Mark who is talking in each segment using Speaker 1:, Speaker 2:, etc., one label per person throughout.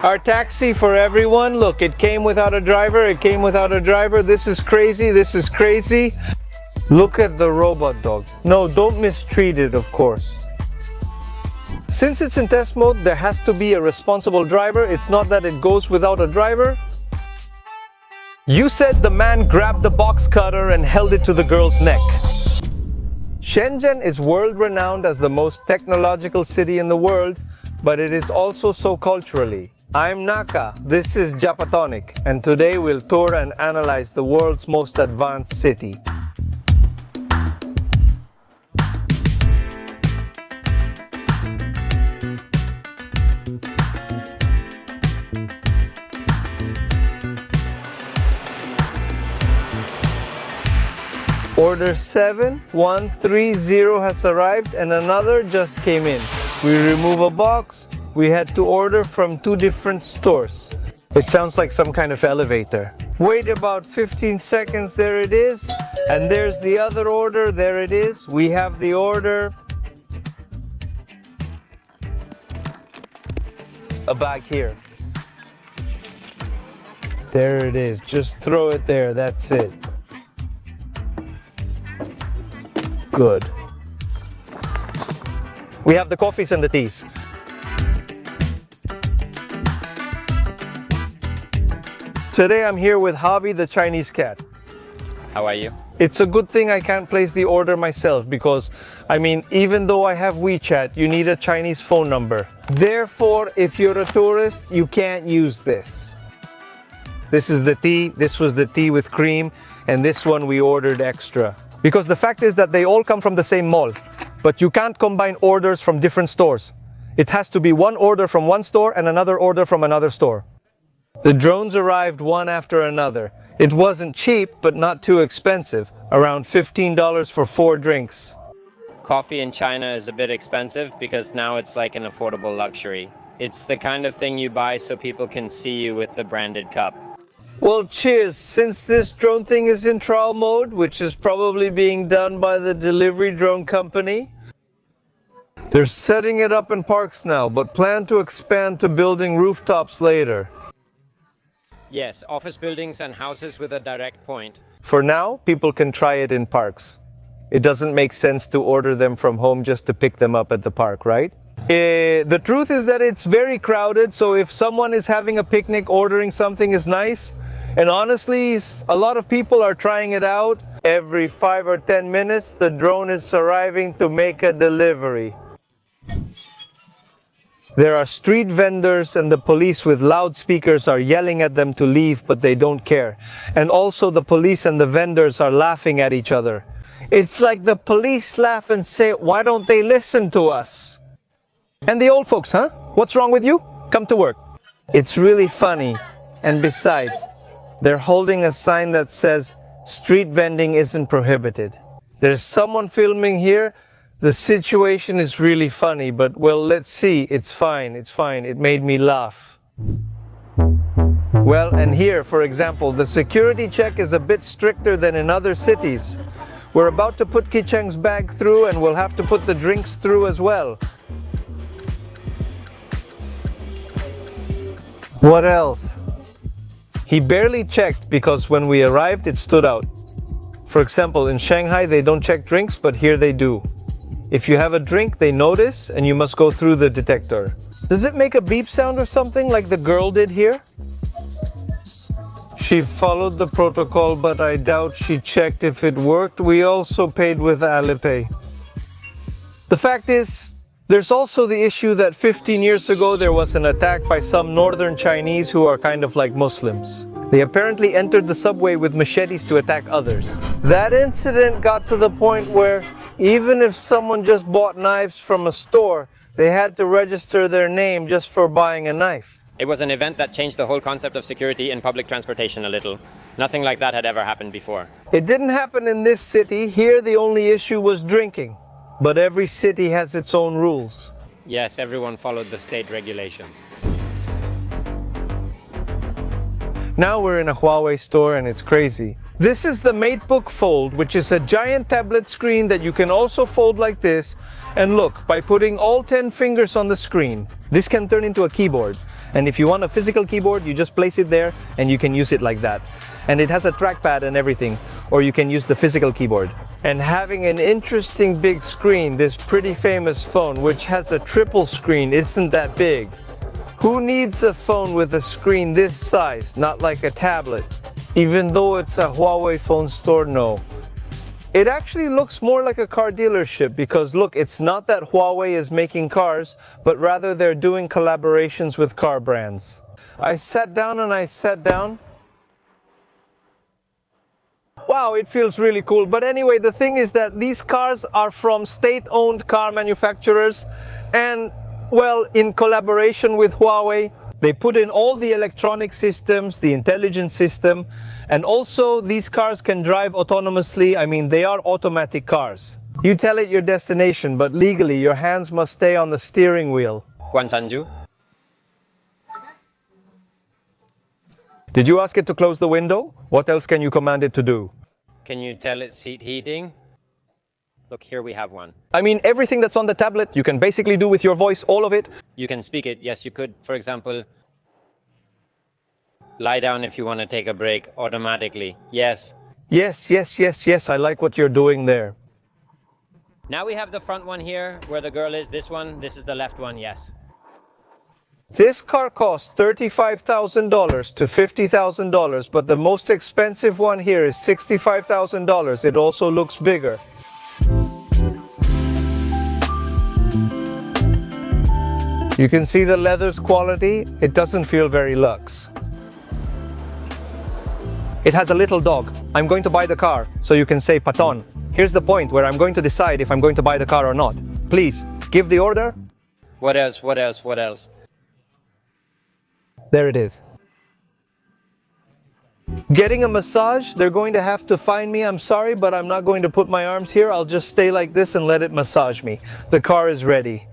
Speaker 1: Our taxi for everyone. Look, it came without a driver. It came without a driver. This is crazy. This is crazy. Look at the robot dog. No, don't mistreat it, of course. Since it's in test mode, there has to be a responsible driver. It's not that it goes without a driver. You said the man grabbed the box cutter and held it to the girl's neck. Shenzhen is world-renowned as the most technological city in the world, but it is also so culturally. I'm Naka, this is Japatonic, and today we'll tour and analyze the world's most advanced city. Order 7130 has arrived and another just came in. We remove a box. We had to order from 2 different stores. It sounds like some kind of elevator. Wait about 15 seconds, there it is. And there's the other order, there it is. We have the order. A bag here. There it is, just throw it there, that's it. Good. We have the coffees and the teas. Today I'm here with Hobby, the Chinese cat.
Speaker 2: How are you?
Speaker 1: It's a good thing I can't place the order myself because, even though I have WeChat, you need a Chinese phone number. Therefore, if you're a tourist, you can't use this. This is the tea, this was the tea with cream, and this one we ordered extra. Because the fact is that they all come from the same mall, but you can't combine orders from different stores. It has to be one order from one store and another order from another store. The drones arrived one after another. It wasn't cheap, but not too expensive. Around $15 for 4 drinks.
Speaker 2: Coffee in China is a bit expensive because now it's like an affordable luxury. It's the kind of thing you buy so people can see you with the branded cup.
Speaker 1: Well, cheers. Since this drone thing is in trial mode, which is probably being done by the delivery drone company, they're setting it up in parks now, but plan to expand to building rooftops later.
Speaker 2: Yes, office buildings and houses with a direct point.
Speaker 1: For now, people can try it in parks. It doesn't make sense to order them from home just to pick them up at the park, right? The truth is that it's very crowded, so if someone is having a picnic, ordering something is nice. And honestly, a lot of people are trying it out. Every 5 or 10 minutes, the drone is arriving to make a delivery. There are street vendors and the police with loudspeakers are yelling at them to leave, but they don't care. And also the police and the vendors are laughing at each other. It's like the police laugh and say, "Why don't they listen to us?" And the old folks, huh? What's wrong with you? Come to work. It's really funny. And besides, they're holding a sign that says, "Street vending isn't prohibited." There's someone filming here. The situation is really funny, but well, let's see. It's fine, it's fine. It made me laugh. Well, and here, for example, the security check is a bit stricter than in other cities. We're about to put Kicheng's bag through and we'll have to put the drinks through as well. What else? He barely checked because when we arrived, it stood out. For example, in Shanghai, they don't check drinks, but here they do. If you have a drink, they notice and you must go through the detector. Does it make a beep sound or something like the girl did here? She followed the protocol, but I doubt she checked if it worked. We also paid with Alipay. The fact is, there's also the issue that 15 years ago there was an attack by some northern Chinese who are kind of like Muslims. They apparently entered the subway with machetes to attack others. That incident got to the point where even if someone just bought knives from a store, they had to register their name just for buying a knife.
Speaker 2: It was an event that changed the whole concept of security in public transportation a little. Nothing like that had ever happened before.
Speaker 1: It didn't happen in this city. Here the only issue was drinking. But every city has its own rules.
Speaker 2: Yes, everyone followed the state regulations.
Speaker 1: Now we're in a Huawei store and it's crazy. This is the MateBook Fold, which is a giant tablet screen that you can also fold like this. And look, by putting all 10 fingers on the screen, this can turn into a keyboard. And if you want a physical keyboard, you just place it there and you can use it like that. And it has a trackpad and everything, or you can use the physical keyboard. And having an interesting big screen, this pretty famous phone, which has a triple screen, isn't that big. Who needs a phone with a screen this size, not like a tablet? Even though it's a Huawei phone store, no. It actually looks more like a car dealership because look, it's not that Huawei is making cars, but rather they're doing collaborations with car brands. I sat down and I sat down. Wow, it feels really cool. But anyway, the thing is that these cars are from state-owned car manufacturers and, well, in collaboration with Huawei, they put in all the electronic systems, the intelligence system, and also these cars can drive autonomously. I mean, they are automatic cars. You tell it your destination, but legally your hands must stay on the steering wheel.
Speaker 2: Guangzhou.
Speaker 1: Did you ask it to close the window? What else can you command it to do?
Speaker 2: Can you tell it seat heating? Look, here we have one.
Speaker 1: I mean, everything that's on the tablet, you can basically do with your voice, all of it.
Speaker 2: You can speak it. Yes, you could, for example, lie down if you want to take a break automatically. Yes.
Speaker 1: Yes, I like what you're doing there.
Speaker 2: Now we have the front one here, where the girl is. This one, this is the left one, yes.
Speaker 1: This car costs $35,000 to $50,000, but the most expensive one here is $65,000. It also looks bigger. You can see the leather's quality. It doesn't feel very luxe. It has a little dog. I'm going to buy the car, so you can say Paton. Here's the point where I'm going to decide if I'm going to buy the car or not. Please, give the order.
Speaker 2: What else? What else? What else?
Speaker 1: There it is. Getting a massage, they're going to have to find me. I'm sorry, but I'm not going to put my arms here. I'll just stay like this and let it massage me. The car is ready.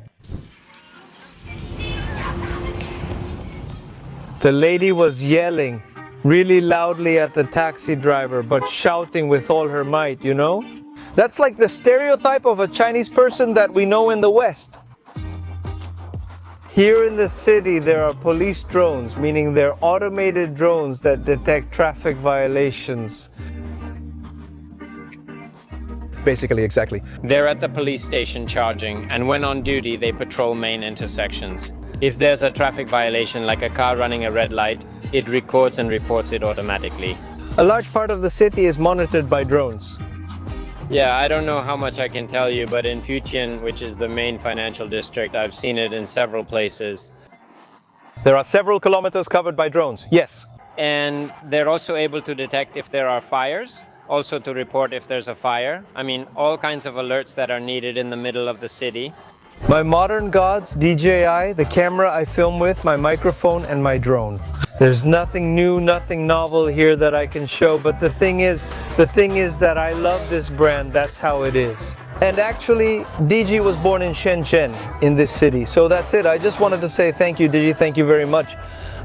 Speaker 1: The lady was yelling really loudly at the taxi driver, but shouting with all her might, you know? That's like the stereotype of a Chinese person that we know in the West. Here in the city, there are police drones, meaning they're automated drones that detect traffic violations. Basically, exactly.
Speaker 2: They're at the police station charging, and when on duty, they patrol main intersections. If there's a traffic violation, like a car running a red light, it records and reports it automatically.
Speaker 1: A large part of the city is monitored by drones.
Speaker 2: Yeah, I don't know how much I can tell you, but in Fujian, which is the main financial district, I've seen it in several places.
Speaker 1: There are several kilometers covered by drones, yes.
Speaker 2: And they're also able to detect if there are fires, also to report if there's a fire. I mean, all kinds of alerts that are needed in the middle of the city.
Speaker 1: My modern gods, DJI, the camera I film with, my microphone, and my drone. There's nothing new, nothing novel here that I can show, but the thing is that I love this brand, that's how it is. And actually, DG was born in Shenzhen, in this city, so that's it. I just wanted to say thank you, DG, thank you very much.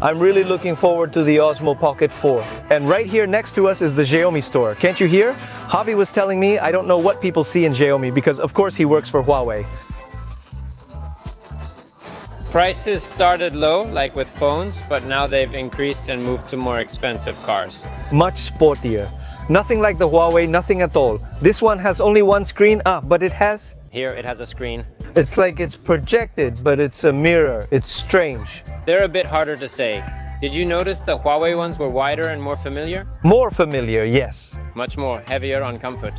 Speaker 1: I'm really looking forward to the Osmo Pocket 4. And right here next to us is the Xiaomi store. Can't you hear? Javi was telling me I don't know what people see in Xiaomi because of course he works for Huawei.
Speaker 2: Prices started low, like with phones, but now they've increased and moved to more expensive cars.
Speaker 1: Much sportier. Nothing like the Huawei, nothing at all. This one has only one screen, but it has...
Speaker 2: Here it has a screen.
Speaker 1: It's like it's projected, but it's a mirror. It's strange.
Speaker 2: They're a bit harder to say. Did you notice the Huawei ones were wider and more familiar?
Speaker 1: More familiar, yes.
Speaker 2: Much more, heavier on comfort.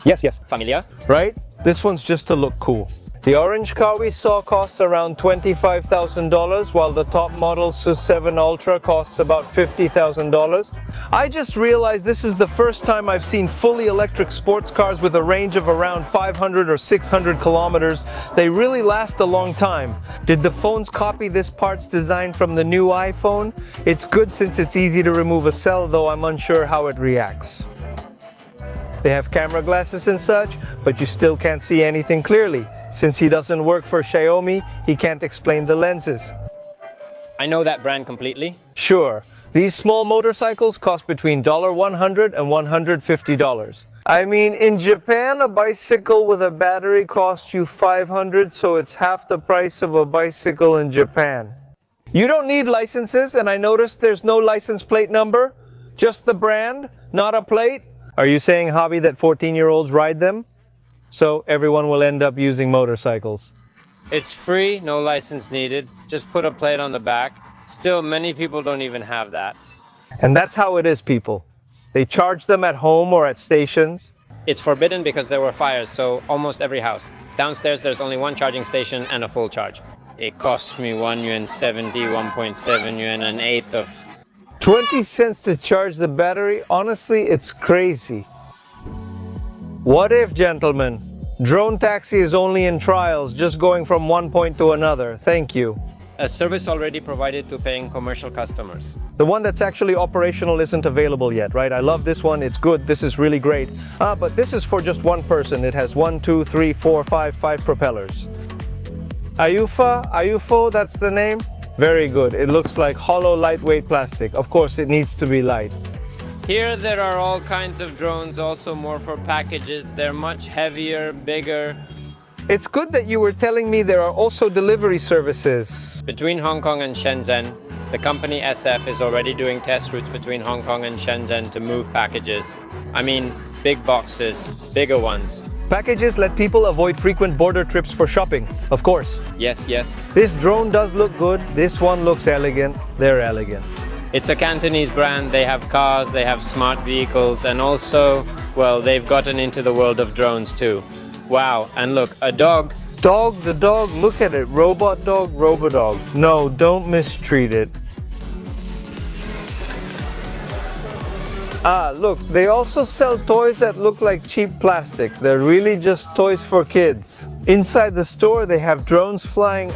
Speaker 1: Yes.
Speaker 2: Familiar?
Speaker 1: Right? This one's just to look cool. The orange car we saw costs around $25,000, while the top model SU7 Ultra costs about $50,000. I just realized this is the first time I've seen fully electric sports cars with a range of around 500 or 600 kilometers. They really last a long time. Did the phones copy this parts design from the new iPhone? It's good since it's easy to remove a cell, though I'm unsure how it reacts. They have camera glasses and such, but you still can't see anything clearly. Since he doesn't work for Xiaomi, he can't explain the lenses.
Speaker 2: I know that brand completely.
Speaker 1: Sure, These small motorcycles cost between $100 and $150. I mean, in Japan, a bicycle with a battery costs you $500, so it's half the price of a bicycle in Japan. You don't need licenses, and I noticed there's no license plate number, just the brand, not a plate. Are you saying, Hobby, that 14-year-olds ride them? So everyone will end up using motorcycles.
Speaker 2: It's free, no license needed. Just put a plate on the back. Still, many people don't even have that.
Speaker 1: And that's how it is, people. They charge them at home or at stations.
Speaker 2: It's forbidden because there were fires, so almost every house. Downstairs, there's only one charging station and a full charge. It costs me 1 yuan 70, 1.7 yuan, an eighth of...
Speaker 1: 20 cents to charge the battery? Honestly, it's crazy. What if, gentlemen, drone taxi is only in trials, just going from one point to another? Thank you.
Speaker 2: A service already provided to paying commercial customers.
Speaker 1: The one that's actually operational isn't available yet, right? I love this one. It's good. This is really great. But this is for just one person. It has 1, 2, 3, 4, 5 propellers. Ayufo, that's the name? Very good. It looks like hollow, lightweight plastic. Of course, it needs to be light.
Speaker 2: Here there are all kinds of drones, also more for packages. They're much heavier, bigger.
Speaker 1: It's good that you were telling me there are also delivery services.
Speaker 2: Between Hong Kong and Shenzhen, the company SF is already doing test routes between Hong Kong and Shenzhen to move packages. I mean, big boxes, bigger ones.
Speaker 1: Packages let people avoid frequent border trips for shopping, of course.
Speaker 2: Yes.
Speaker 1: This drone does look good. This one looks elegant. They're elegant.
Speaker 2: It's a Cantonese brand. They have cars, they have smart vehicles, and also, well, they've gotten into the world of drones too. Wow, and look, a dog.
Speaker 1: The dog, look at it. Robot dog, robo-dog. No, don't mistreat it. Look, they also sell toys that look like cheap plastic. They're really just toys for kids. Inside the store, they have drones flying.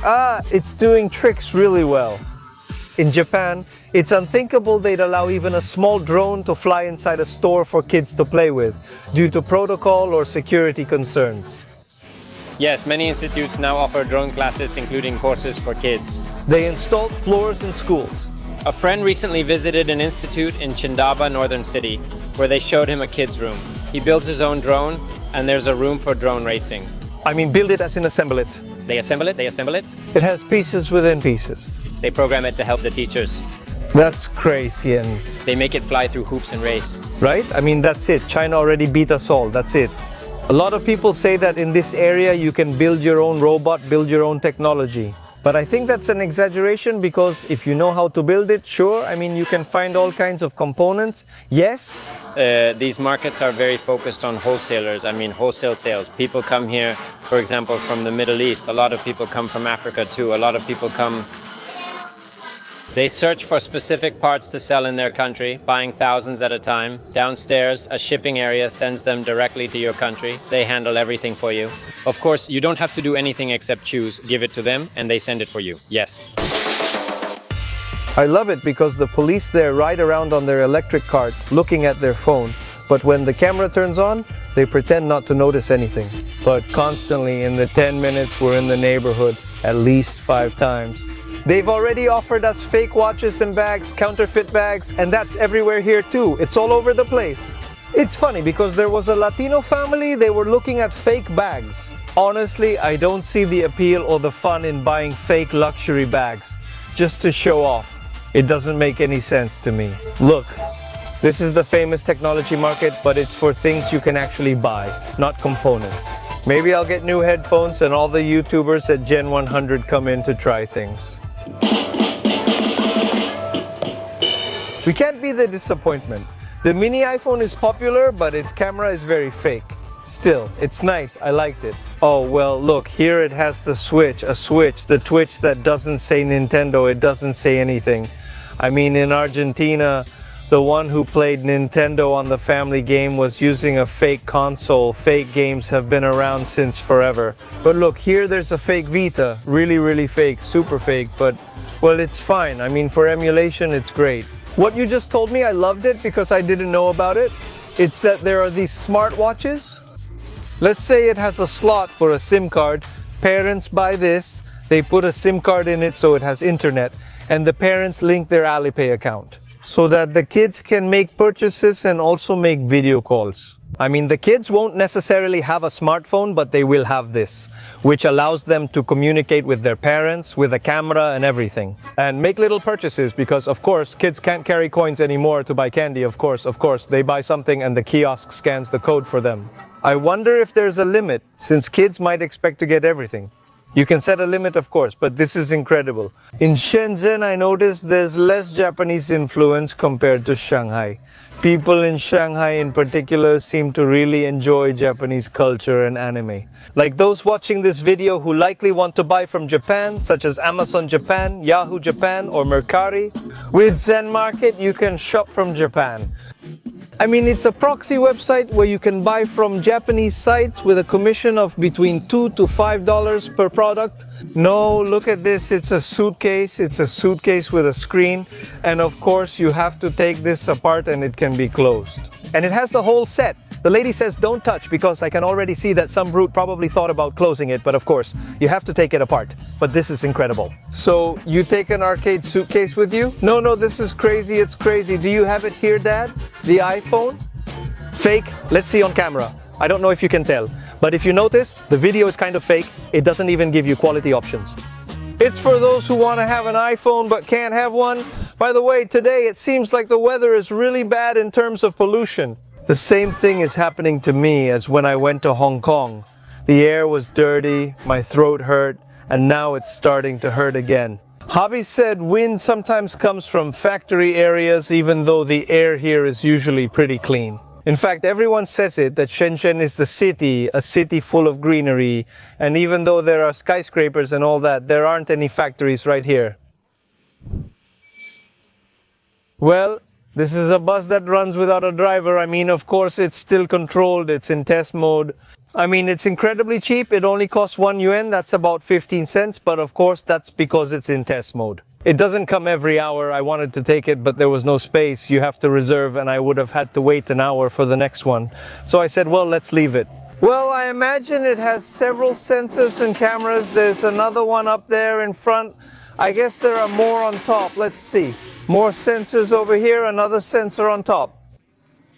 Speaker 1: It's doing tricks really well. In Japan, it's unthinkable they'd allow even a small drone to fly inside a store for kids to play with, due to protocol or security concerns.
Speaker 2: Yes, many institutes now offer drone classes, including courses for kids.
Speaker 1: They installed floors in schools.
Speaker 2: A friend recently visited an institute in Qingdao, northern city, where they showed him a kid's room. He builds his own drone, and there's a room for drone racing.
Speaker 1: I mean, build it as in assemble it.
Speaker 2: They assemble it?
Speaker 1: It has pieces within pieces.
Speaker 2: They program it to help the teachers.
Speaker 1: That's crazy, and
Speaker 2: they make it fly through hoops and race.
Speaker 1: Right? I mean, that's it. China already beat us all. That's it. A lot of people say that in this area you can build your own robot, build your own technology. But I think that's an exaggeration, because if you know how to build it, sure, I mean, you can find all kinds of components. Yes.
Speaker 2: These markets are very focused on wholesalers. I mean, wholesale sales. People come here, for example, from the Middle East. A lot of people come from Africa too. A lot of people come. They search for specific parts to sell in their country, buying thousands at a time. Downstairs, a shipping area sends them directly to your country. They handle everything for you. Of course, you don't have to do anything except choose. Give it to them, and they send it for you. Yes.
Speaker 1: I love it because the police there ride around on their electric cart looking at their phone. But when the camera turns on, they pretend not to notice anything. But constantly, in the 10 minutes we're in the neighborhood, at least 5 times. They've already offered us fake watches and bags, counterfeit bags, and that's everywhere here too. It's all over the place. It's funny because there was a Latino family, they were looking at fake bags. Honestly, I don't see the appeal or the fun in buying fake luxury bags just to show off. It doesn't make any sense to me. Look, this is the famous technology market, but it's for things you can actually buy, not components. Maybe I'll get new headphones and all the YouTubers at Gen 100 come in to try things. We can't be the disappointment. The mini iPhone is popular, but its camera is very fake. Still, it's nice, I liked it. Oh, well, look, here it has the switch, the twitch that doesn't say Nintendo, it doesn't say anything. I mean, in Argentina, the one who played Nintendo on the family game was using a fake console. Fake games have been around since forever. But look, here there's a fake Vita, really fake, super fake, but, well, it's fine. I mean, for emulation, it's great. What you just told me, I loved it because I didn't know about it. It's that there are these smartwatches. Let's say it has a slot for a SIM card. Parents buy this, they put a SIM card in it so it has internet, and the parents link their Alipay account. so that the kids can make purchases and also make video calls. I mean, the kids won't necessarily have a smartphone, but they will have this, which allows them to communicate with their parents, with a camera and everything. And make little purchases because, of course, kids can't carry coins anymore to buy candy, of course. They buy something and the kiosk scans the code for them. I wonder if there's a limit, since kids might expect to get everything. You can set a limit, of course, but this is incredible. In Shenzhen, I noticed there's less Japanese influence compared to Shanghai. People in Shanghai in particular seem to really enjoy Japanese culture and anime. Like those watching this video who likely want to buy from Japan, such as Amazon Japan, Yahoo Japan, or Mercari. With Zen Market, you can shop from Japan. I mean, it's a proxy website where you can buy from Japanese sites with a commission of between $2 to $5 per product. No, look at this, it's a suitcase with a screen, and of course you have to take this apart and it can be closed. And it has the whole set. The lady says don't touch because I can already see that some brute probably thought about closing it, but of course you have to take it apart. But this is incredible. So you take an arcade suitcase with you? No, this is crazy, it's crazy. Do you have it here, Dad? The iPhone? Fake? Let's see on camera. I don't know if you can tell, but if you notice, the video is kind of fake. It doesn't even give you quality options. It's for those who want to have an iPhone but can't have one. By the way, today it seems like the weather is really bad in terms of pollution. The same thing is happening to me as when I went to Hong Kong. The air was dirty, my throat hurt, and now it's starting to hurt again. Javi said wind sometimes comes from factory areas, even though the air here is usually pretty clean. In fact, everyone says it, that Shenzhen is the city, a city full of greenery, and even though there are skyscrapers and all that, there aren't any factories right here. Well, this is a bus that runs without a driver. I mean, of course, it's still controlled, it's in test mode. I mean, it's incredibly cheap. It only costs 1 yuan, that's about 15 cents, but of course, that's because it's in test mode. It doesn't come every hour. I wanted to take it, but there was no space. You have to reserve, and I would have had to wait an hour for the next one. So I said, well, let's leave it. Well, I imagine it has several sensors and cameras. There's another one up there in front. I guess there are more on top. Let's see. More sensors over here, another sensor on top.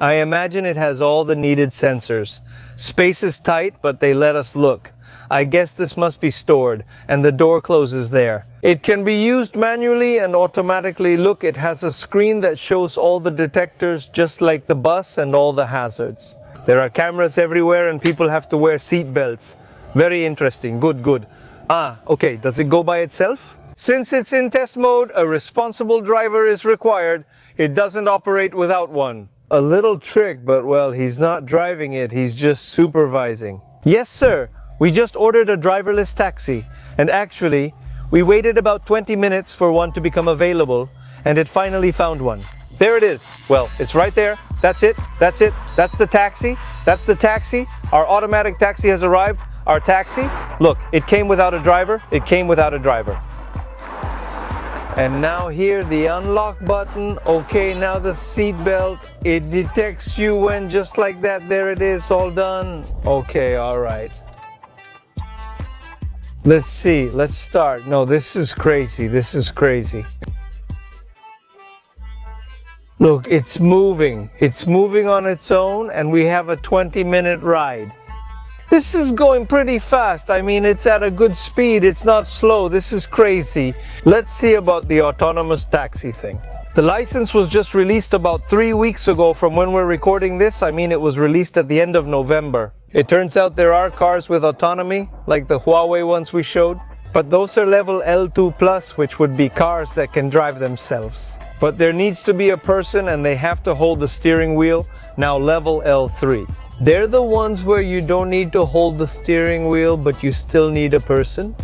Speaker 1: I imagine it has all the needed sensors. Space is tight, but they let us look. I guess this must be stored, and the door closes there. It can be used manually and automatically. Look, it has a screen that shows all the detectors, just like the bus, and all the hazards. There are cameras everywhere and people have to wear seat belts. Very interesting. Good. Okay, does it go by itself? Since it's in test mode, a responsible driver is required. It doesn't operate without one. A little trick, but well, he's not driving it, he's just supervising. Yes, sir. We just ordered a driverless taxi, and actually, we waited about 20 minutes for one to become available, and it finally found one. There it is. Well, it's right there. That's it. That's the taxi. That's the taxi. Our automatic taxi has arrived. Our taxi. Look, it came without a driver. And now here, the unlock button. Okay, now the seat belt. It detects you when just like that. There it is, all done. Okay, all right. Let's see, let's start. No, this is crazy. Look, it's moving. It's moving on its own, and we have a 20-minute ride. This is going pretty fast. I mean, it's at a good speed. It's not slow. This is crazy. Let's see about the autonomous taxi thing. The license was just released about 3 weeks ago from when we're recording this. I mean, it was released at the end of November. It turns out there are cars with autonomy, like the Huawei ones we showed. But those are level L2+, which would be cars that can drive themselves. But there needs to be a person and they have to hold the steering wheel, now level L3. They're the ones where you don't need to hold the steering wheel, but you still need a person.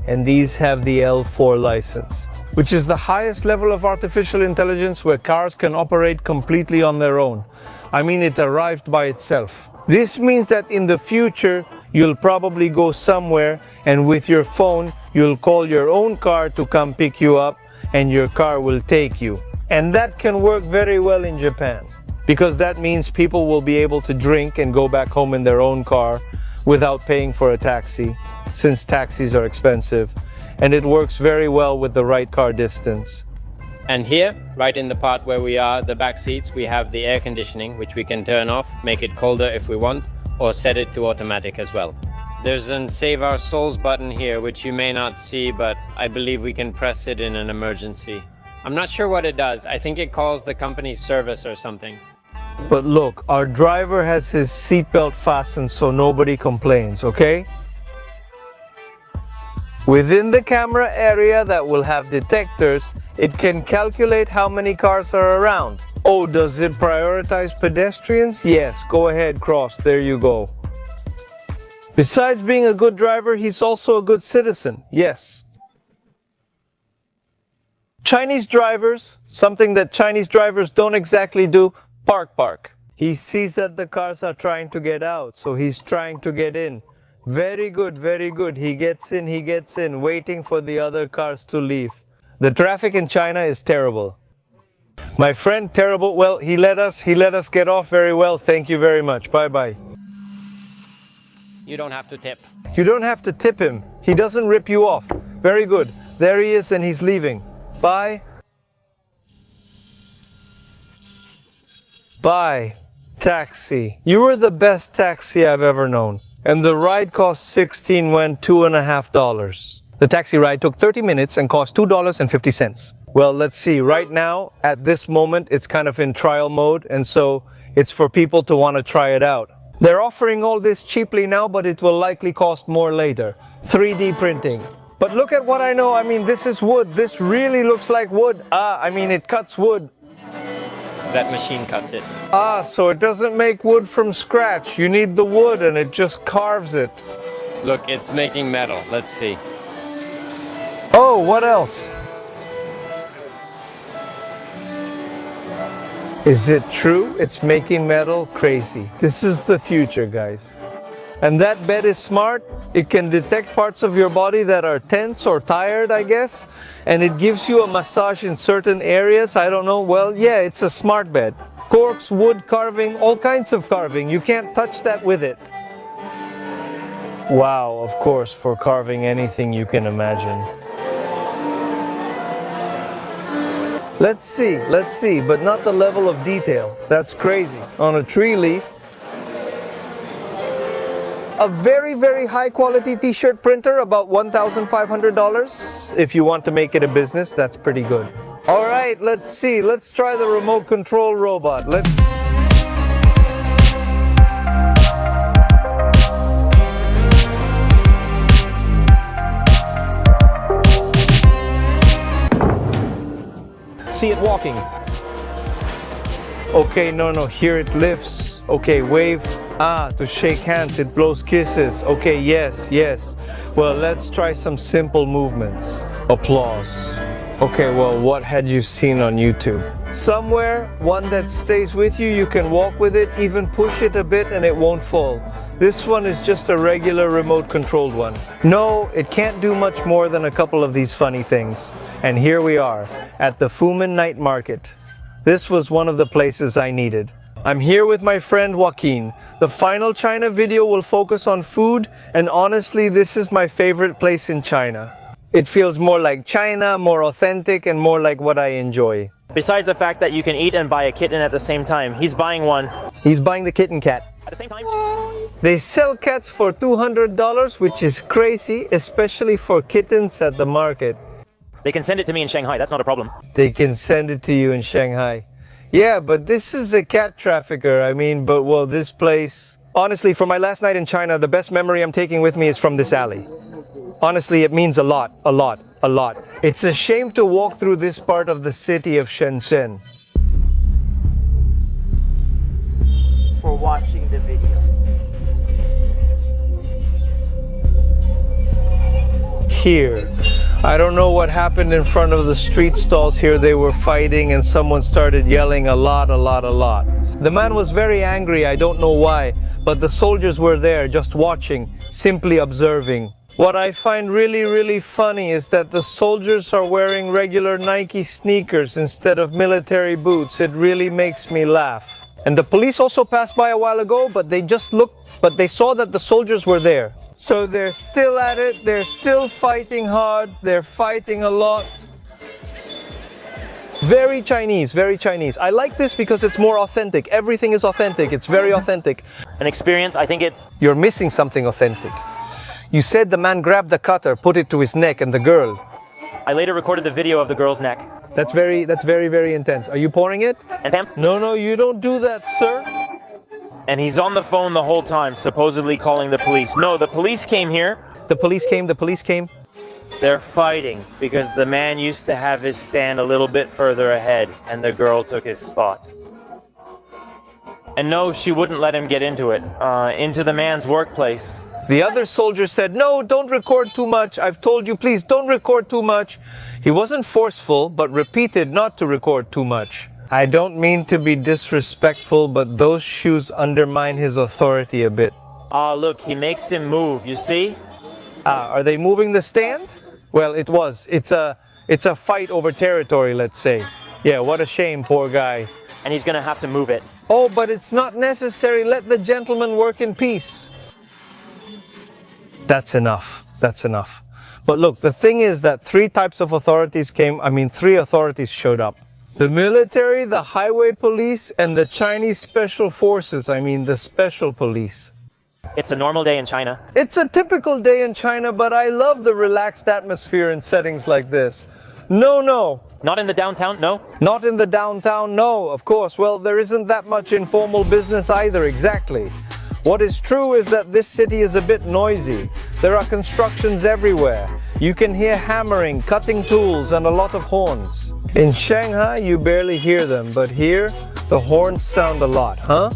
Speaker 1: And these have the L4 license, which is the highest level of artificial intelligence where cars can operate completely on their own. I mean, it arrived by itself. This means that in the future, you'll probably go somewhere and with your phone, you'll call your own car to come pick you up and your car will take you. And that can work very well in Japan, because that means people will be able to drink and go back home in their own car without paying for a taxi, since taxis are expensive, and it works very well with the right car distance.
Speaker 2: And here, right in the part where we are, the back seats, we have the air conditioning, which we can turn off, make it colder if we want, or set it to automatic as well. There's an Save Our Souls button here, which you may not see, but I believe we can press it in an emergency. I'm not sure what it does. I think it calls the company's service or something.
Speaker 1: But look, our driver has his seatbelt fastened so nobody complains, okay? Within the camera area that will have detectors, it can calculate how many cars are around. Oh, does it prioritize pedestrians? Yes, go ahead, cross, there you go. Besides being a good driver, he's also a good citizen, yes. Chinese drivers, something that Chinese drivers don't exactly do, park. He sees that the cars are trying to get out, so he's trying to get in. Very good, very good. He gets in, waiting for the other cars to leave. The traffic in China is terrible. My friend, terrible. Well, he let us get off very well. Thank you very much. Bye-bye.
Speaker 2: You don't have to tip.
Speaker 1: You don't have to tip him. He doesn't rip you off. Very good. There he is and he's leaving. Bye. Bye. Taxi. You were the best taxi I've ever known. And the ride cost 16 when $2.50. The taxi ride took 30 minutes and cost $2.50. Well, let's see. Right now, at this moment, it's kind of in trial mode, and so it's for people to want to try it out. They're offering all this cheaply now, but it will likely cost more later. 3D printing. But look at what I know. I mean, this is wood. This really looks like wood. It cuts wood.
Speaker 2: That machine cuts it.
Speaker 1: So it doesn't make wood from scratch. You need the wood and it just carves it.
Speaker 2: Look, it's making metal. Let's see.
Speaker 1: Oh, what else? Is it true? It's making metal? Crazy. This is the future, guys. And that bed is smart. It can detect parts of your body that are tense or tired, I guess. And it gives you a massage in certain areas. I don't know. Well, yeah, it's a smart bed. Corks, wood carving, all kinds of carving. You can't touch that with it. Wow, of course, for carving anything you can imagine. Let's see, but not the level of detail. That's crazy. On a tree leaf. A very, very high quality t-shirt printer, about $1,500. If you want to make it a business, that's pretty good. All right, let's see. Let's try the remote control robot. See it walking. Okay, no, here it lifts. Okay, wave. To shake hands, it blows kisses. Okay, yes. Well, let's try some simple movements. Applause. Okay, well, what had you seen on YouTube? Somewhere, one that stays with you, you can walk with it, even push it a bit and it won't fall. This one is just a regular remote controlled one. No, it can't do much more than a couple of these funny things. And here we are, at the Fumen Night Market. This was one of the places I needed. I'm here with my friend Joaquin. The final China video will focus on food, and honestly, this is my favorite place in China. It feels more like China, more authentic, and more like what I enjoy.
Speaker 3: Besides the fact that you can eat and buy a kitten at the same time, he's buying one.
Speaker 1: He's buying the kitten cat.
Speaker 3: At the same time?
Speaker 1: They sell cats for $200, which is crazy, especially for kittens at the market.
Speaker 3: They can send it to me in Shanghai, that's not a problem.
Speaker 1: They can send it to you in Shanghai. Yeah, but this is a cat trafficker. Well, this place... Honestly, for my last night in China, the best memory I'm taking with me is from this alley. Honestly, it means a lot. It's a shame to walk through this part of the city of Shenzhen.
Speaker 4: For watching the video.
Speaker 1: Here. I don't know what happened in front of the street stalls here. They were fighting and someone started yelling a lot. The man was very angry, I don't know why, but the soldiers were there just watching, simply observing. What I find really funny is that the soldiers are wearing regular Nike sneakers instead of military boots. It really makes me laugh. And the police also passed by a while ago, but they just looked, but they saw that the soldiers were there. So they're still at it, they're still fighting hard, they're fighting a lot. Very Chinese, very Chinese. I like this because it's more authentic. Everything is authentic. It's very authentic.
Speaker 3: An experience, I think it...
Speaker 1: You're missing something authentic. You said the man grabbed the cutter, put it to his neck, and the girl.
Speaker 3: I later recorded the video of the girl's neck.
Speaker 1: That's very, very intense. Are you pouring it?
Speaker 3: And Pam?
Speaker 1: No, you don't do that, sir.
Speaker 3: And he's on the phone the whole time, supposedly calling the police. No, the police came here.
Speaker 1: The police came.
Speaker 3: They're fighting because the man used to have his stand a little bit further ahead and the girl took his spot. And no, she wouldn't let him get into it, into the man's workplace.
Speaker 1: The other soldier said, no, don't record too much. I've told you, please don't record too much. He wasn't forceful, but repeated not to record too much. I don't mean to be disrespectful, but those shoes undermine his authority a bit.
Speaker 3: Look, he makes him move, you see?
Speaker 1: Are they moving the stand? Well, it was. It's a fight over territory, let's say. Yeah, what a shame, poor guy.
Speaker 3: And he's gonna have to move it.
Speaker 1: Oh, but it's not necessary. Let the gentleman work in peace. That's enough. That's enough. But look, the thing is that three authorities showed up. The military, the highway police, and the Chinese special forces, the special police.
Speaker 3: It's a normal day in China.
Speaker 1: It's a typical day in China, but I love the relaxed atmosphere in settings like this. No.
Speaker 3: Not in the downtown, no?
Speaker 1: Not in the downtown, no, of course. Well, there isn't that much informal business either, exactly. What is true is that this city is a bit noisy. There are constructions everywhere. You can hear hammering, cutting tools, and a lot of horns. In Shanghai, you barely hear them, but here, the horns sound a lot, huh?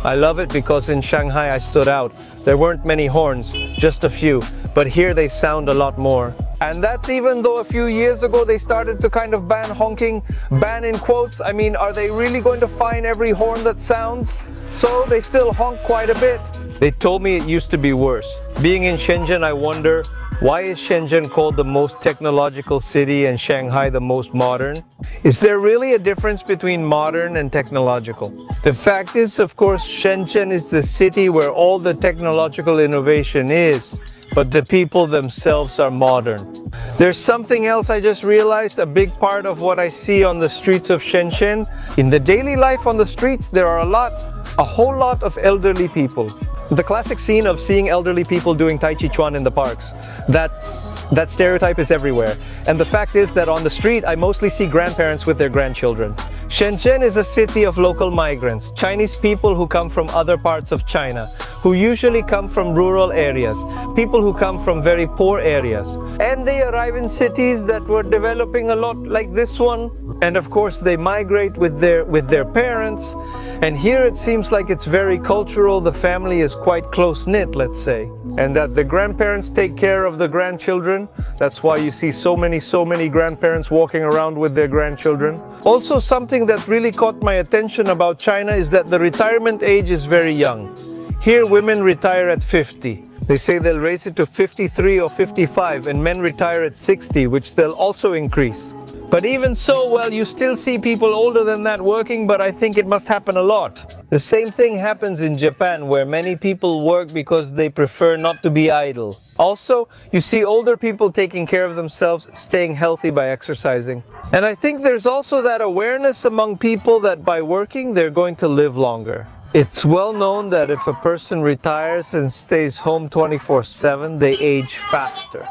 Speaker 1: I love it because in Shanghai I stood out. There weren't many horns, just a few, but here they sound a lot more. And that's even though a few years ago they started to kind of ban honking, ban in quotes. Are they really going to fine every horn that sounds? So they still honk quite a bit. They told me it used to be worse. Being in Shenzhen, I wonder, why is Shenzhen called the most technological city and Shanghai the most modern? Is there really a difference between modern and technological? The fact is, of course, Shenzhen is the city where all the technological innovation is, but the people themselves are modern. There's something else I just realized, a big part of what I see on the streets of Shenzhen. In the daily life on the streets, there are a whole lot of elderly people. The classic scene of seeing elderly people doing Tai Chi Chuan in the parks, that stereotype is everywhere. And the fact is that on the street, I mostly see grandparents with their grandchildren. Shenzhen is a city of local migrants, Chinese people who come from other parts of China, who usually come from rural areas, people who come from very poor areas. And they arrive in cities that were developing a lot like this one. And of course, they migrate with their parents. And here it seems like it's very cultural. The family is quite close-knit, let's say. And that the grandparents take care of the grandchildren. That's why you see so many grandparents walking around with their grandchildren. Also, something that really caught my attention about China is that the retirement age is very young. Here, women retire at 50. They say they'll raise it to 53 or 55, and men retire at 60, which they'll also increase. But even so, well, you still see people older than that working, but I think it must happen a lot. The same thing happens in Japan, where many people work because they prefer not to be idle. Also, you see older people taking care of themselves, staying healthy by exercising. And I think there's also that awareness among people that by working, they're going to live longer. It's well known that if a person retires and stays home 24/7, they age faster.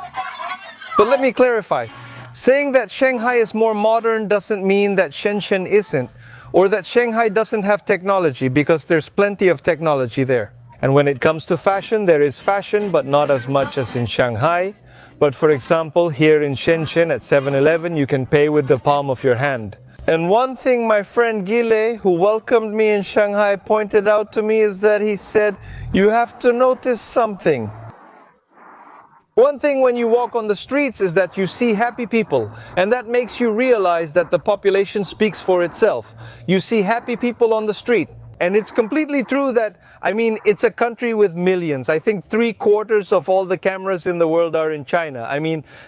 Speaker 1: But let me clarify. Saying that Shanghai is more modern doesn't mean that Shenzhen isn't, or that Shanghai doesn't have technology, because there's plenty of technology there. And when it comes to fashion, there is fashion, but not as much as in Shanghai. But for example, here in Shenzhen at 7-Eleven, you can pay with the palm of your hand. And one thing my friend Gile, who welcomed me in Shanghai, pointed out to me is that he said, you have to notice something. One thing when you walk on the streets is that you see happy people, and that makes you realize that the population speaks for itself. You see happy people on the street. And it's completely true that, it's a country with millions. I think 3/4 of all the cameras in the world are in China.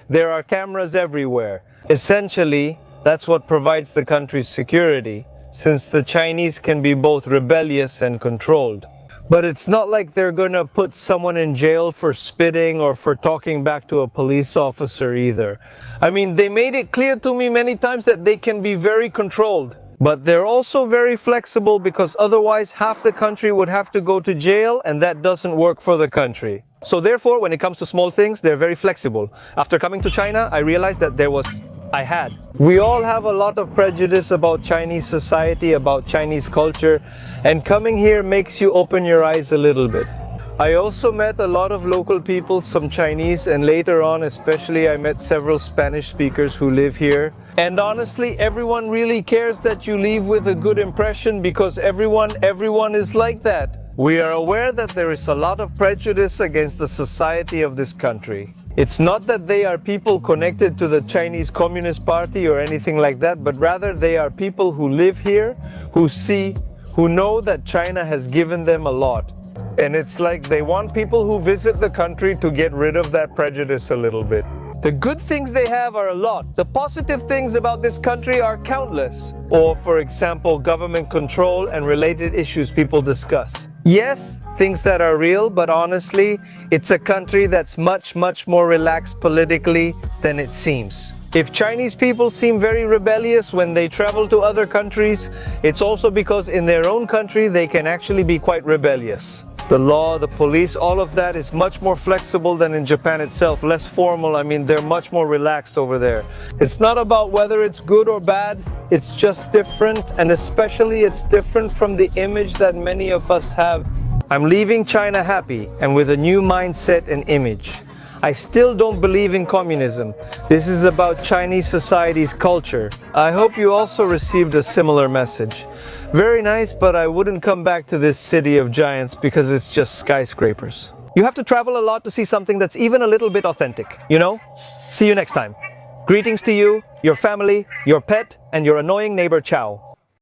Speaker 1: There are cameras everywhere. Essentially, that's what provides the country's security, since the Chinese can be both rebellious and controlled. But it's not like they're gonna put someone in jail for spitting or for talking back to a police officer either. I mean, they made it clear to me many times that they can be very controlled. But they're also very flexible because otherwise half the country would have to go to jail, and that doesn't work for the country. So therefore, when it comes to small things, they're very flexible. After coming to China, I realized that we all have a lot of prejudice about Chinese society, about Chinese culture, and coming here makes you open your eyes a little bit. I also met a lot of local people, some Chinese, and later on especially I met several Spanish speakers who live here. And honestly, everyone really cares that you leave with a good impression because everyone is like that. We are aware that there is a lot of prejudice against the society of this country. It's not that they are people connected to the Chinese Communist Party or anything like that, but rather they are people who live here, who know that China has given them a lot. And it's like they want people who visit the country to get rid of that prejudice a little bit. The good things they have are a lot. The positive things about this country are countless. Or, for example, government control and related issues people discuss. Yes, things that are real, but honestly, it's a country that's much more relaxed politically than it seems. If Chinese people seem very rebellious when they travel to other countries, it's also because in their own country they can actually be quite rebellious. The law, the police, all of that is much more flexible than in Japan itself, less formal. I mean, they're much more relaxed over there. It's not about whether it's good or bad, it's just different, and especially it's different from the image that many of us have. I'm leaving China happy and with a new mindset and image. I still don't believe in communism. This is about Chinese society's culture. I hope you also received a similar message. Very nice, but I wouldn't come back to this city of giants because it's just skyscrapers. You have to travel a lot to see something that's even a little bit authentic, you know? See you next time. Greetings to you, your family, your pet, and your annoying neighbor Chow.